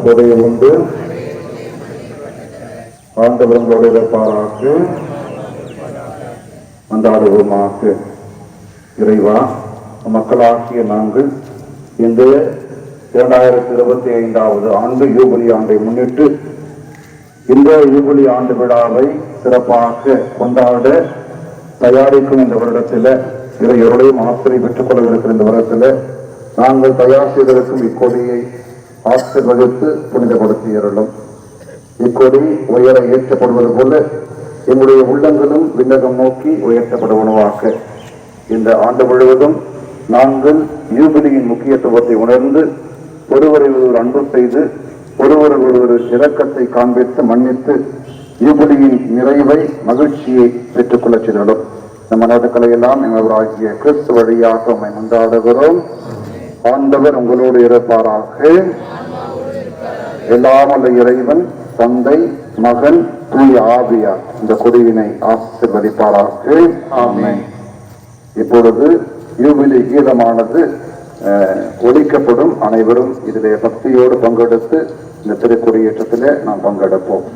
கொடைய உண்டு. ஆண்டவர் உங்களுடைய பாராட்டு அன்றாடுவோமாக. இறைவா, மக்களாகிய நாங்கள் இந்த 2025 ஆண்டு யூபிலி ஆண்டை முன்னிட்டு இந்த யூபிலி ஆண்டு விழாவை சிறப்பாக கொண்டாட தயாரிக்கும் இந்த வருடத்தில் இறைவருடைய ஆசிரியை பெற்றுக் கொள்ளவிருக்கிற இந்த வருடத்தில் நாங்கள் தயார் செய்திருக்கும் இக்கொடியை ஆசீர்வதித்து புனிதப்படுத்தியருளும். இக்கொடி உயர ஏற்றப்படுவது போல எங்களுடைய உள்ளங்களும் விண்ணகம் நோக்கி உயர்த்தப்படுவனவாக. இந்த ஆண்டு முழுவதும் நாங்கள் யூபிலியின் முக்கியத்துவத்தை உணர்ந்து ஒருவரை ஒருவர் அன்பு செய்து ஒருவர் ஒருவர் இரக்கத்தை காண்பித்து மன்னித்து யூபிலியின் நிறைவை மகிழ்ச்சியை பெற்றுக் கொள்ள செய்தோம். நம் மனதுக்களை எல்லாம் எங்களவராகிய கிறிஸ்து வழியாக உம்மை மன்றாடுகிறோம். ஆண்டவர் உங்களோடு இருப்பாராக. எல்லாமல்ல இறைவன் தந்தை, மகன், தூய ஆவியார் இந்த கொடியினை ஆசீர்வதிப்பாராக. ஆமென். இப்பொழுது யூபிலி கீதமானது ஒலிக்கப்படும். அனைவரும் இதிலே பக்தியோடு பங்கெடுத்து இந்த திருக்கொடியேற்றத்திலே நாம் பங்கெடுப்போம்.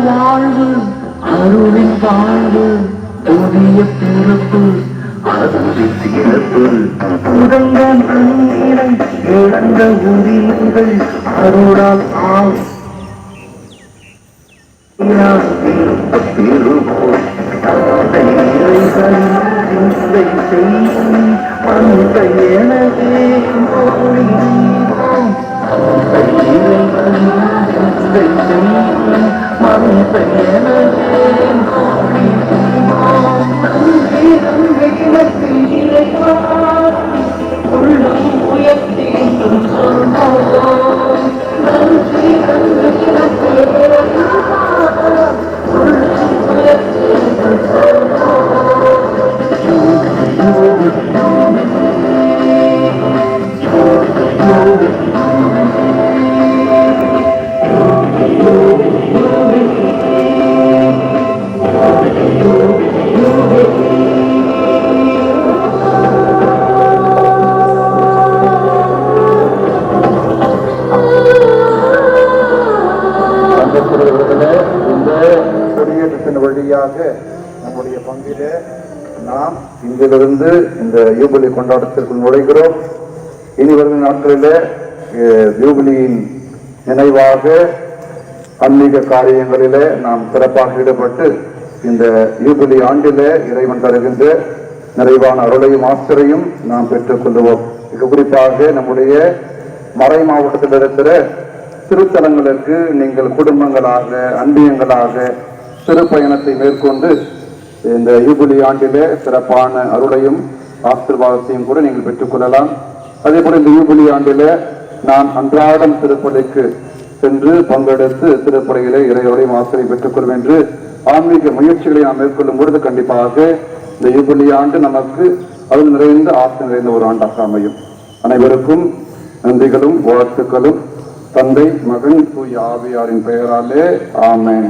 வாழ்வு அருளின் வாழ்வு புதிய பிறப்பு அருளி சிறப்பு உடங்க நீரை இழந்த உரிமைகள் அருளால் பெறுவோம். அந்த எனவே வழியாக நம்முடைய பங்கிலே நாம் இங்கிலிருந்து இந்த யூபிலி கொண்டாட்டத்திற்குள் நுழைகிறோம். இனி வரும் நாட்களிலே யூபிலியின் நினைவாக ஆன்மீக காரியங்களிலே நாம் சிறப்பாக ஈடுபட்டு இந்த யூபிலி ஆண்டிலே இறைவன் தருகின்ற நிறைவான அருளையும் ஆசிரியையும் நாம் பெற்றுக் கொள்வோம். மிக குறிப்பாக நம்முடைய மறை மாவட்டத்தில் இருக்கிற திருத்தலங்களுக்கு நீங்கள் குடும்பங்களாக அன்பியங்களாக சிறு பயணத்தை மேற்கொண்டு இந்த யூபிலி ஆண்டிலே சிறப்பான அருளையும் ஆசீர்வாதத்தையும் கூட நீங்கள் பெற்றுக்கொள்ளலாம். அதே போல இந்த யூபிலி ஆண்டிலே நான் அன்றாடம் திருப்பலிக்கு சென்று பங்கெடுத்து திருப்பலியிலே இறைவரையும் ஆசிரியை பெற்றுக்கொள்வேன் என்று ஆன்மீக முயற்சிகளை நாம் மேற்கொள்ளும் பொழுது கண்டிப்பாக இந்த யூபிலி ஆண்டு நமக்கு அது நிறைந்த ஆசை நிறைந்த ஒரு ஆண்டாக அமையும். அனைவருக்கும் நன்றிகளும் வாழ்த்துக்களும் தந்தை, மகன், தூய ஆவியாரின் பெயராலே ஆமென்.